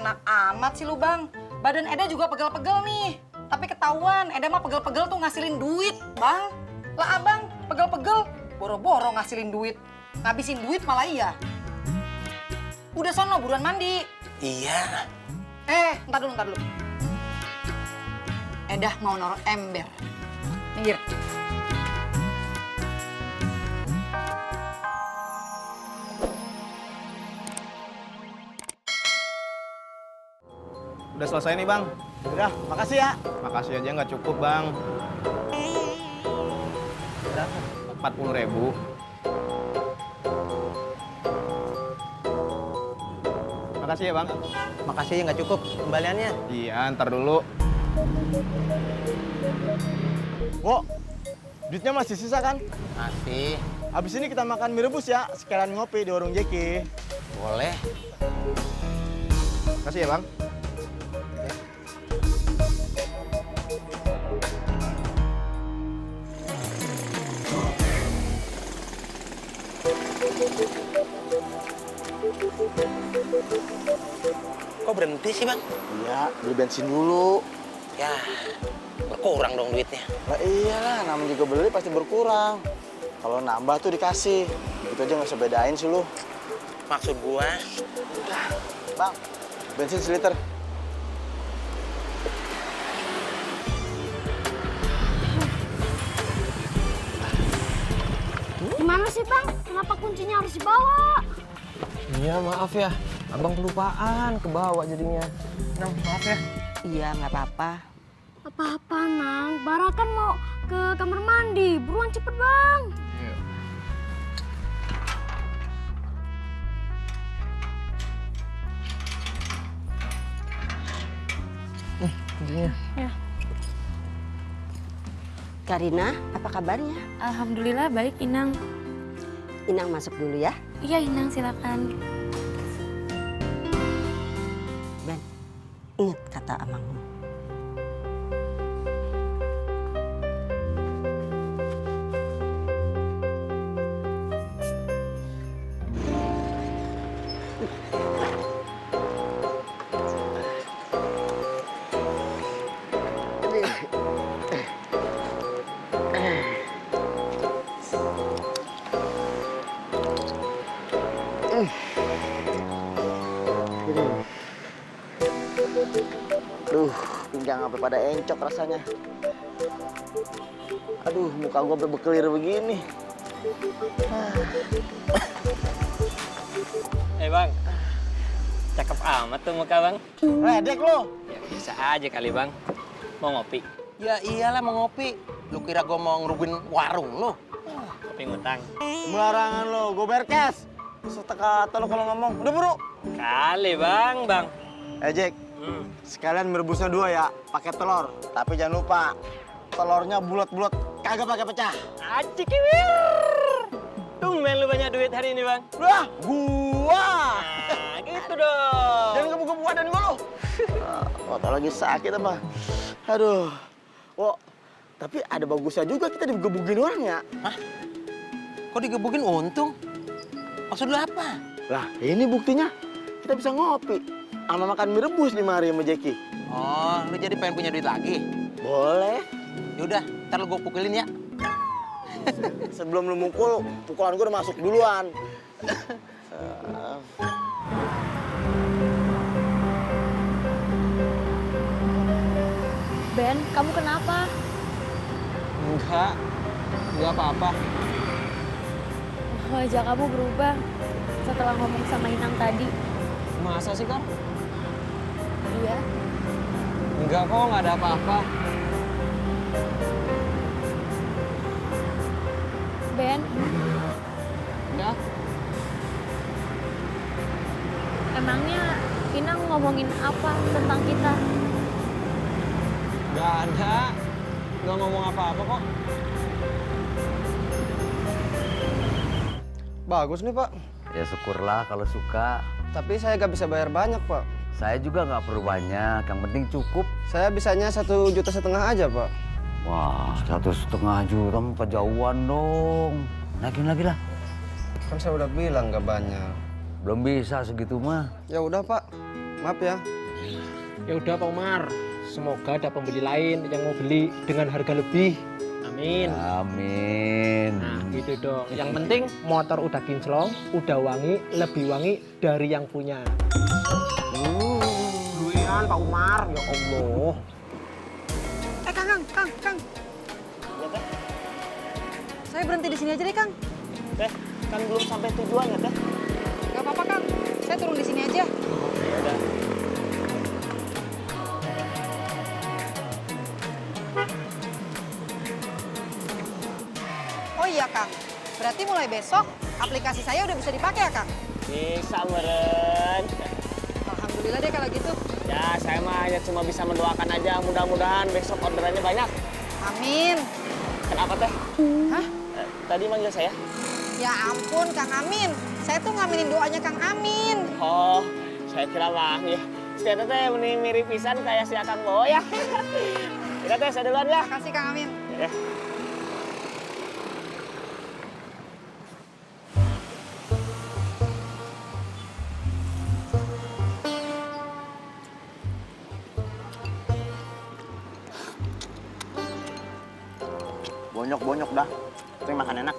Enak amat sih lu bang. Badan Eda juga pegel-pegel nih. Tapi ketahuan, Eda mah pegel-pegel tuh ngasilin duit, bang. Lah abang, pegel-pegel, boro-boro ngasilin duit. Ngabisin duit malah iya. Udah sono, buruan mandi. Iya. Ntar dulu. Eda mau naruh ember. Minggir. Udah selesai nih bang. Udah, makasih ya. Makasih aja nggak cukup bang. Berapa? 40.000. Makasih ya bang. Makasih ya nggak cukup kembaliannya. Iya, ntar dulu. Wo, duitnya masih sisa kan? Masih. Habis ini kita makan mie rebus ya, sekalian ngopi di warung Jeki. Boleh. Makasih ya bang. Kok berhenti sih bang? Iya, beli bensin dulu. Ya, berkurang dong duitnya. Lah iyalah, namanya juga beli pasti berkurang. Kalau nambah tuh dikasih. Itu aja nggak usah bedain sih lu. Maksud gua, Bang, bensin seliter. Gimana sih bang? Kenapa kuncinya harus dibawa? Iya maaf ya, abang kelupaan, kebawa jadinya. Nang, maaf ya. Iya, nggak apa-apa. Apa-apa Nang, Bara kan mau ke kamar mandi. Buruan cepet bang. Kuncinya. Ya. Karina, apa kabarnya? Alhamdulillah baik, Inang. Inang masuk dulu ya. Iya, Inang, silakan. Ben, ingat kata amangmu. Aduh, pinggang sampai pada encok rasanya. Aduh, muka gua sampai bekelir begini. Bang, cakep amat tuh muka bang. Ledek lo. Ya bisa aja kali bang. Mau ngopi? ya iyalah mau ngopi. Lu kira gua mau ngerubuin warung lu? Kopi ngutang. Sembarangan lo, gua berkes. Seteka kata lo kalau ngomong. Udah buru. Kali bang. Jack, sekalian merebusnya 2 ya, pakai telur. Tapi jangan lupa, telurnya bulat-bulat, kagak pakai pecah. Acik wir. Tumben lu banyak duit hari ini bang. Wah, gua. Nah, gitu dong. Jangan gebuk-gebuk badan gua lo. Otak lagi sakit apa? Aduh. Oh, tapi ada bagusnya juga kita digebukin orang ya. Hah? Kok digebukin untung? Maksud lu apa? Lah, ini buktinya. Kita bisa ngopi. Sama makan mie rebus nih Mari sama Jeki. Oh, lu jadi pengen punya duit lagi? Boleh. Yaudah, ntar lu gua pukulin ya. Sebelum lu mukul, pukulan gua udah masuk duluan. Ben, kamu kenapa? Enggak apa-apa. Wajah kamu berubah setelah ngomong sama Inang tadi. Masa sih Kar? Iya. Enggak kok, nggak ada apa-apa. Ben, Ya, emangnya Inang ngomongin apa tentang kita? nggak ada. Nggak ngomong apa-apa kok. Bagus nih Pak, Ya syukurlah kalau suka. tapi saya nggak bisa bayar banyak Pak. Saya juga nggak perlu banyak, yang penting cukup. Saya bisanya 1,5 juta aja Pak. Wah, 1,5 juta mah kejauhan dong. Naikin lagi lah. Kan saya udah bilang nggak banyak. Belum bisa segitu mah. Ya udah Pak, maaf ya. Ya udah Pak Umar, semoga ada pembeli lain yang mau beli dengan harga lebih. Amin. Amin. Nah gitu dong. Yang penting motor udah kinclong, udah wangi, lebih wangi dari yang punya. Duian Pak Umar, ya Allah. Kang. Saya berhenti di sini aja deh, Kang. Teh, kan belum sampai tujuan ya, Teh? Gak apa-apa, Kang. Saya turun di sini aja. Ya udah. Oh iya, Kang. Berarti mulai besok aplikasi saya udah bisa dipakai ya, Kang? Bisa, meren. Alhamdulillah deh kalau gitu. Ya, saya mah hanya cuma bisa mendoakan aja. Mudah-mudahan besok orderannya banyak. Amin. Kenapa, Teh? Hah? Tadi manggil saya? Ya ampun, Kang Amin. Saya tuh ngaminin doanya Kang Amin. Oh, saya kira manggil. Ternyata Teh mirip pisan kayak si Akang Boy ya. Udah, Teh, saya duluan ya. Makasih, Kang Amin. Ya. Bonyok-bonyok dah. Tapi makan enak.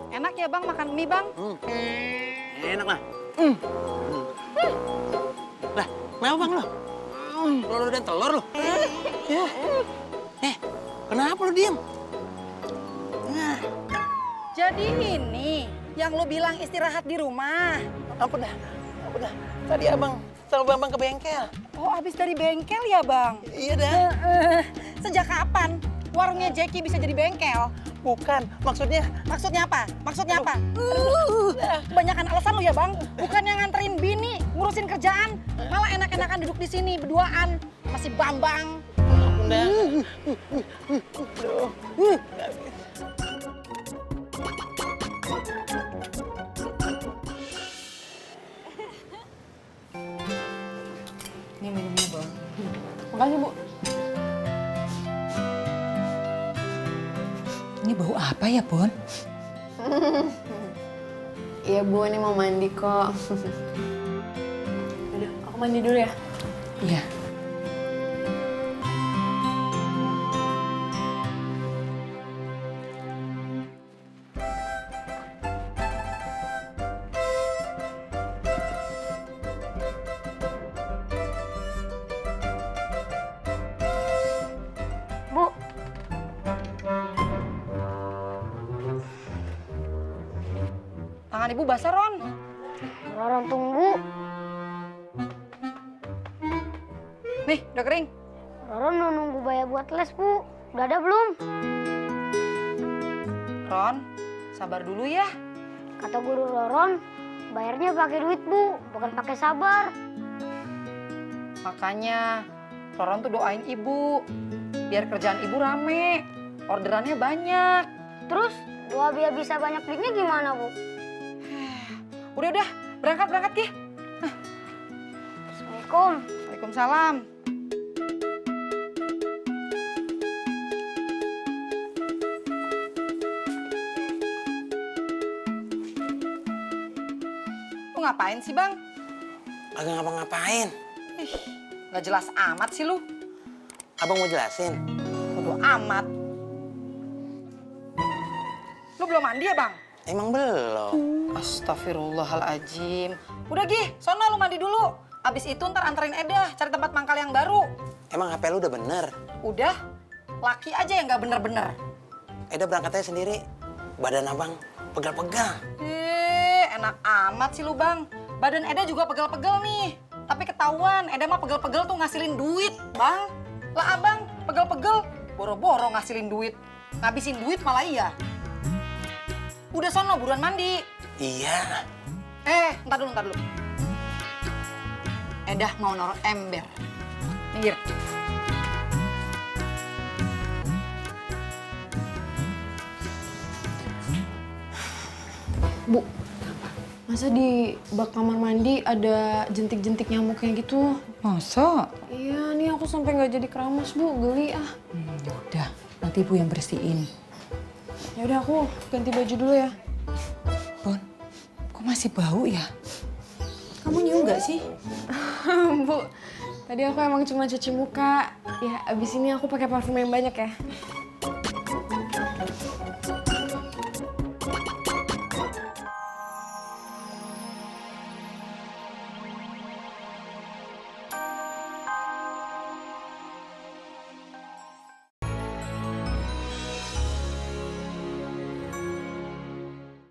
Enak ya, Bang, makan mie, Bang? Enak lah. Lah, kenapa Bang lo? Telur dan telur lo. Ya. Kenapa lo diem? Jadi ini yang lo bilang istirahat di rumah. Ampun dah. Tadi abang sama Bambang ke bengkel. Oh, habis dari bengkel ya, Bang? Iya dah. Sejak kapan warungnya Jackie bisa jadi bengkel? Bukan, maksudnya Maksudnya apa? Kebanyakan alasan lu ya, Bang. Bukannya nganterin bini, ngurusin kerjaan, malah enak-enakan duduk di sini berduaan. Masih Bambang. ampun dah. Ini minumnya, Bang. Makasih, Bu. Ini bau apa ya, Bon? Iya, Bu, ini mau mandi kok. Udah, aku mandi dulu ya. Iya. Bu, Tangan ibu basah, Ron. Roron tunggu. Nih, udah kering. Roron mau nunggu bayar buat les, Bu. Udah ada belum? Ron, sabar dulu ya. Kata guru Roron, bayarnya pakai duit, Bu, bukan pakai sabar. Makanya, Roron tuh doain ibu. Biar kerjaan ibu rame. Orderannya banyak. Terus, doa biar bisa banyak duitnya gimana, Bu? Udah, berangkat, Ki. Assalamualaikum. Waalaikumsalam. Lu ngapain sih, Bang? Agak ngapa-ngapain. Nggak jelas amat sih lu. Abang mau jelasin? Bodo amat. Lu belum mandi ya, Bang? Emang belum. Astagfirullahaladzim. Udah, Gi, sono lu mandi dulu. Abis itu ntar anterin Eda cari tempat mangkal yang baru. Emang HP lu udah bener? Udah, laki aja yang nggak bener-bener. Eda berangkatnya sendiri. Badan abang pegal-pegal. Enak amat sih lu, Bang. Badan Eda juga pegel-pegel nih. Tapi ketahuan, Eda mah pegel-pegel tuh ngasilin duit, Bang. Lah abang, pegel-pegel, boro-boro ngasilin duit. Ngabisin duit malah iya. Udah sono, buruan mandi. Iya. Ntar dulu. Eda mau naruh ember. Minggir. Bu, masa di bak kamar mandi ada jentik-jentik nyamuknya gitu? Masa? Iya, nih aku sampai nggak jadi keramas, Bu. Geli ah. Udah, nanti ibu yang bersihin. Ya udah aku ganti baju dulu ya. Bon, kok masih bau ya? Kamu nyium nggak sih? Bu, Tadi aku emang cuma cuci muka. Ya, abis ini aku pakai parfum yang banyak ya.